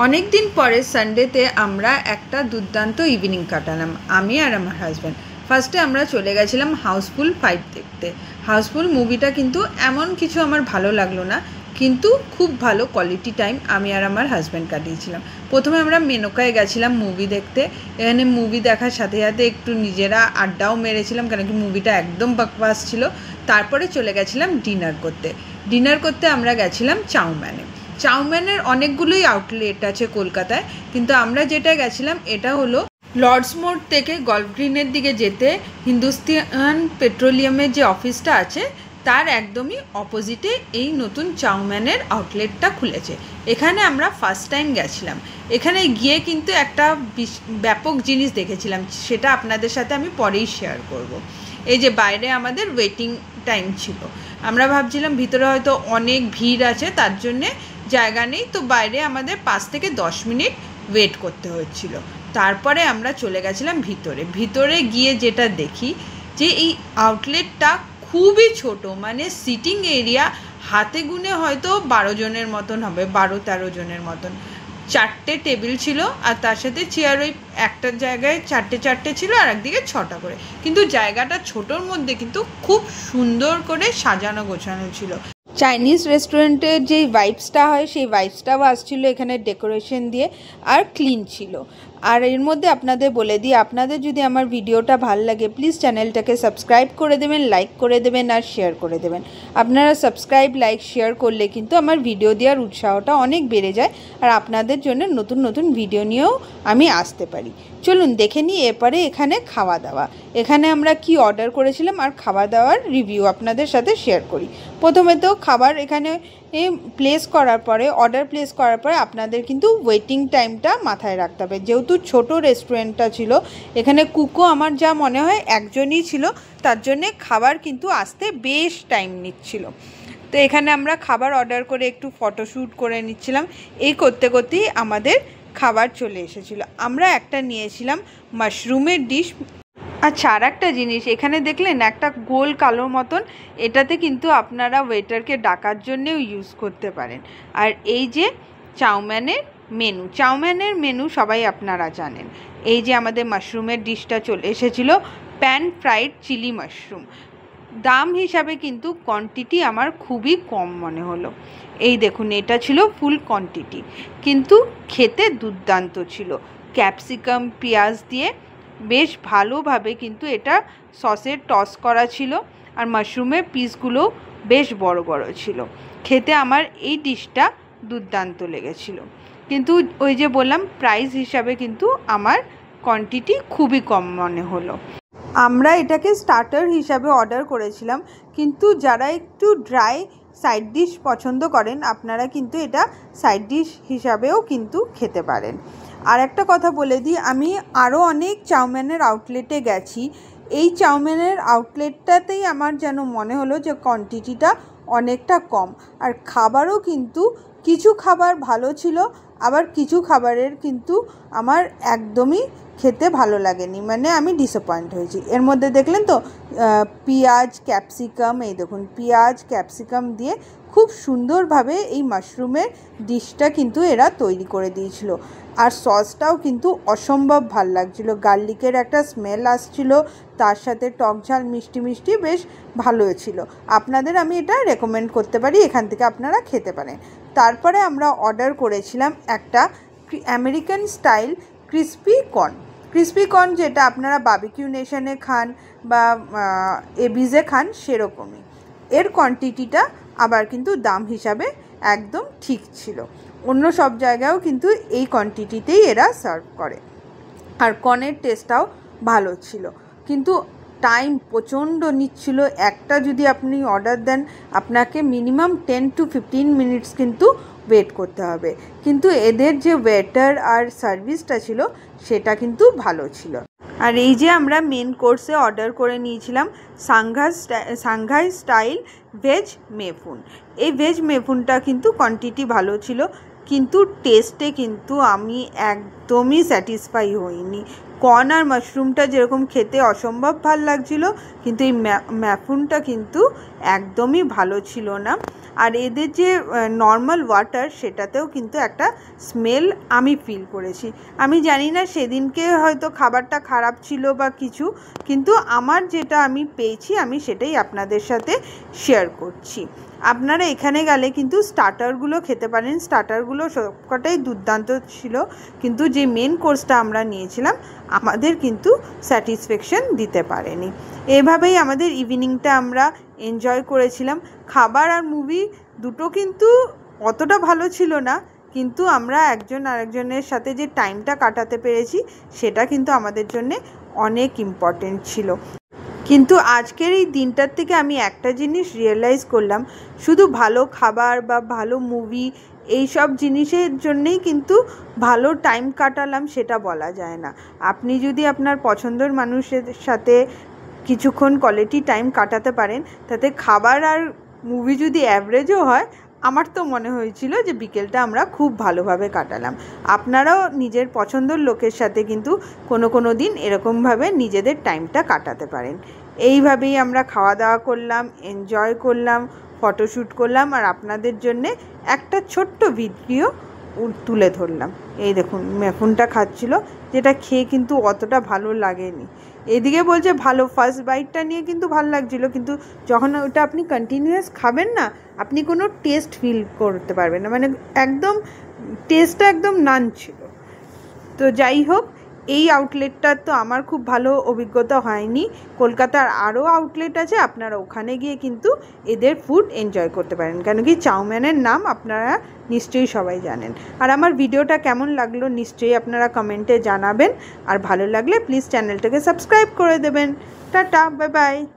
অনেক দিন পরে সানডেতে আমরা একটা দুর্দান্ত ইভিনিং কাটালাম আমি আর আমার হাজব্যান্ড। ফার্স্টে আমরা চলে গেছিলাম হাউসফুল 5 দেখতে। হাউসফুল মুভিটা কিন্তু এমন কিছু আমার ভালো লাগলো না, কিন্তু খুব ভালো কোয়ালিটি টাইম আমি আর আমার হাজব্যান্ড কাটিয়েছিলাম। প্রথমে আমরা মেনকায় গেছিলাম মুভি দেখতে। এখানে মুভি দেখার সাথে সাথে একটু নিজেরা আড্ডাও মেরেছিলাম, কেন কি মুভিটা একদম বকবাস ছিল। তারপরে চলে গেছিলাম ডিনার করতে আমরা গেছিলাম চাউম্যানের অনেকগুলোই আউটলেট আছে কলকাতায়, কিন্তু আমরা যেটা গেছিলাম এটা হলো লর্ডস মোড় থেকে গল্ফ গ্রিনের দিকে যেতে হিন্দুস্তান পেট্রোলিয়ামের যে অফিসটা আছে তার একদমই অপোজিটে এই নতুন চাউম্যানের আউটলেটটা খুলেছে। এখানে আমরা ফার্স্ট টাইম গেছিলাম। এখানে গিয়ে কিন্তু একটা ব্যাপক জিনিস দেখেছিলাম, সেটা আপনাদের সাথে আমি পরেই শেয়ার করব। এই যে বাইরে আমাদের ওয়েটিং টাইম ছিল, আমরা ভাবছিলাম ভিতরে হয়তো অনেক ভিড় আছে তার জন্যে জায়গা নেই, তো বাইরে আমাদের 5 থেকে 10 মিনিট ওয়েট করতে হচ্ছিল। তারপরে আমরা চলে গেছিলাম ভিতরে গিয়ে যেটা দেখি যে এই আউটলেটটা খুবই ছোট, মানে সিটিং এরিয়া হাতে গুনে হয়তো 12 জনের মতন হবে, 12-13 জনের মতন। 4টে টেবিল ছিল আর তার সাথে চেয়ার ওই একটা জায়গায় 4টে ছিল আর একদিকে 6টা করে, কিন্তু জায়গাটা ছোটোর মধ্যে কিন্তু খুব সুন্দর করে সাজানো গোছানো ছিল। চাইনিজ রেস্টুরেন্টের যেই ভাইবসটা হয় সেই ভাইবসটাও আসছিলো এখানে ডেকোরেশন দিয়ে, আর ক্লিন ছিল। আর এর মধ্যে আপনাদের বলে দিই, আপনাদের যদি আমার ভিডিওটা ভালো লাগে প্লিজ চ্যানেলটাকে সাবস্ক্রাইব করে দেবেন, লাইক করে দেবেন আর শেয়ার করে দেবেন। আপনারা সাবস্ক্রাইব, লাইক, শেয়ার করলে কিন্তু আমার ভিডিও দেওয়ার উৎসাহটা অনেক বেড়ে যায়, আর আপনাদের জন্য নতুন নতুন ভিডিও নিয়েও আমি আসতে পারি। চলুন দেখে নিই এরপরে এখানে খাওয়া দাওয়া। এখানে আমরা কি অর্ডার করেছিলাম আর খাওয়া দাওয়ার রিভিউ আপনাদের সাথে শেয়ার করি। প্রথমে তো খাবার এখানে অর্ডার প্লেস করার পরে আপনাদের কিন্তু ওয়েটিং টাইমটা মাথায় রাখতে হবে। যেহেতু ছোট রেস্টুরেন্টটা ছিল, এখানে কুকও আমার যা মনে হয় একজনই ছিল, তার জন্যে খাবার কিন্তু আসতে বেশ টাইম নিচ্ছিল। তো এখানে আমরা খাবার অর্ডার করে একটু ফটোশ্যুট করে নিচ্ছিলাম। এই করতে করতেই আমাদের খাবার চলে এসেছিলো। আমরা একটা নিয়েছিলাম মাশরুমের ডিশ। আচ্ছা, আর একটা জিনিস এখানে দেখলেন একটা গোল কালো মতন, এটাতে কিন্তু আপনারা ওয়েটারকে ডাকার জন্যেও ইউজ করতে পারেন। আর এই যে চাউম্যানের মেনু সবাই আপনারা জানেন। এই যে আমাদের মাশরুমের ডিশটা চলে এসেছিলো, প্যান ফ্রাইড চিলি মাশরুম। দাম হিসাবে কিন্তু কোয়ান্টিটি আমার খুবই কম মনে হলো। এই দেখুন, এটা ছিল ফুল কোয়ান্টিটি, কিন্তু খেতে দুর্দান্ত ছিল। ক্যাপসিকাম, পেঁয়াজ দিয়ে বেশ ভালোভাবে কিন্তু এটা সসের টস করা ছিল, আর মাশরুমের পিসগুলো বেশ বড় বড় ছিল। খেতে আমার এই ডিশটা দুর্দান্ত লেগেছিল, কিন্তু ওই যে বললাম প্রাইস হিসাবে কিন্তু আমার কোয়ান্টিটি খুবই কম মনে হলো। আমরা এটাকে স্টার্টার হিসাবে অর্ডার করেছিলাম, কিন্তু যারা একটু ড্রাই সাইড ডিশ পছন্দ করেন আপনারা কিন্তু এটা সাইড ডিশ হিসাবেও কিন্তু খেতে পারেন। আর একটা কথা বলে দিই, আমি আরও অনেক চাউম্যানের আউটলেটে গেছি। এই চাউম্যানের আউটলেটটাতেই আমার যেন মনে হলো যে কোয়ান্টিটিটা অনেকটা কম, আর খাবারও কিন্তু কিছু খাবার ভালো ছিল, আবার কিছু খাবারের কিন্তু আমার একদমই খেতে ভালো লাগেনি, মানে আমি ডিসঅ্যাপয়েন্ট হয়েছি। এর মধ্যে দেখলেন তো পেঁয়াজ ক্যাপসিকাম, এই দেখুন পেঁয়াজ ক্যাপসিকাম দিয়ে খুব সুন্দরভাবে এই মাশরুমের ডিশটা কিন্তু এরা তৈরি করে দিয়েছিল। আর সসটাও কিন্তু অসম্ভব ভাল লাগছিলো, গার্লিকের একটা স্মেল আসছিল, তার সাথে টক ঝাল মিষ্টি মিষ্টি বেশ ভালোই ছিল। আপনাদের আমি এটা রেকমেন্ড করতে পারি, এখান থেকে আপনারা খেতে পারেন। তারপরে আমরা অর্ডার করেছিলাম একটা আমেরিকান স্টাইল ক্রিস্পি কর্ন, যেটা আপনারা বারবিকিউ নেশনে খান বা এবিজে খান সেরকমই। এর কোয়ান্টিটিটা আবার কিন্তু দাম হিসাবে একদম ঠিক ছিল। অন্য সব জায়গায়ও কিন্তু এই কোয়ান্টিটিতেই এরা সার্ভ করে, আর কর্নের টেস্টটাও ভালো ছিল, কিন্তু টাইম প্রচণ্ড নিচ্ছিল। একটা যদি আপনি অর্ডার দেন আপনাকে মিনিমাম 10 to 15 মিনিটস কিন্তু ওয়েট করতে হবে, কিন্তু এদের যে ওয়েটার আর সার্ভিসটা ছিল সেটা কিন্তু ভালো ছিল। আর এই যে আমরা মেন কোর্সে অর্ডার করে নিয়েছিলাম সাংঘাই স্টাইল ভেজ মেফুন। এই ভেজ মেফুনটা কিন্তু কোয়ান্টিটি ভালো ছিল, কিন্তু টেস্টে কিন্তু আমি একদমই স্যাটিসফাই হইনি। কর্ন আর মাশরুমটা যেরকম খেতে অসম্ভব ভাল লাগছিল, কিন্তু এই ম্যাফুনটা কিন্তু একদমই ভালো ছিল না। আর এদের যে নর্মাল ওয়াটার, সেটাতেও কিন্তু একটা স্মেল আমি ফিল করেছি। আমি জানি না সেদিনকে হয়তো খাবারটা খারাপ ছিল বা কিছু, কিন্তু আমার যেটা আমি পেয়েছি আমি সেটাই আপনাদের সাথে শেয়ার করছি। আপনারা এখানে গেলে কিন্তু স্টার্টারগুলো খেতে পারেন, স্টার্টারগুলো সবকটাই দুর্দান্ত ছিল, কিন্তু যে মেন কোর্সটা আমরা নিয়েছিলাম আমাদের কিন্তু স্যাটিসফ্যাকশন দিতে পারেনি। এভাবেই আমাদের ইভিনিংটা আমরা এনজয় করেছিলাম। খাবার আর মুভি দুটো কিন্তু অতটা ভালো ছিল না, কিন্তু আমরা একজন আরেকজনের সাথে যে টাইমটা কাটাতে পেরেছি সেটা কিন্তু আমাদের জন্য অনেক ইম্পর্টেন্ট ছিল। কিন্তু আজকের এই দিনটার থেকে আমি একটা জিনিস রিয়েলাইজ করলাম, শুধু ভালো খাবার বা ভালো মুভি এই সব জিনিসের জন্যেই কিন্তু ভালো টাইম কাটালাম সেটা বলা যায় না। আপনি যদি আপনার পছন্দের মানুষের সাথে কিছুক্ষণ কোয়ালিটি টাইম কাটাতে পারেন, তাতে খাবার আর মুভি যদি অ্যাভারেজও হয়, আমার তো মনে হয়েছিল যে বিকেলটা আমরা খুব ভালোভাবে কাটালাম। আপনারাও নিজের পছন্দের লোকের সাথে কিন্তু কোনো দিন এরকমভাবে নিজেদের টাইমটা কাটাতে পারেন। এইভাবেই আমরা খাওয়া দাওয়া করলাম, এনজয় করলাম, ফটোশ্যুট করলাম, আর আপনাদের জন্যে একটা ছোট্ট ভিডিও তুলে ধরলাম। এই দেখুন ম্যাফুনটা খাচ্ছিল, যেটা খেয়ে কিন্তু অতটা ভালো লাগেনি। এদিকে বলছে ভালো, ফার্স্ট বাইটটা নিয়ে কিন্তু ভালো লাগছিল, কিন্তু যখন ওটা আপনি কন্টিনিউয়াস খাবেন না, আপনি কোনো টেস্ট ফিল করতে পারবেন না, মানে একদম টেস্টটা একদম নান ছিল। তো যাই হোক, এই আউটলেটটার তো আমার খুব ভালো অভিজ্ঞতা হয়নি। কলকাতার আরও আউটলেট আছে, আপনারা ওখানে গিয়ে কিন্তু এদের ফুড এনজয় করতে পারেন, কেন কি চাউমিনের নাম আপনারা নিশ্চয়ই সবাই জানেন। আর আমার ভিডিওটা কেমন লাগলো নিশ্চয়ই আপনারা কমেন্টে জানাবেন, আর ভালো লাগলে প্লিজ চ্যানেলটাকে সাবস্ক্রাইব করে দেবেন। Tata, bye bye.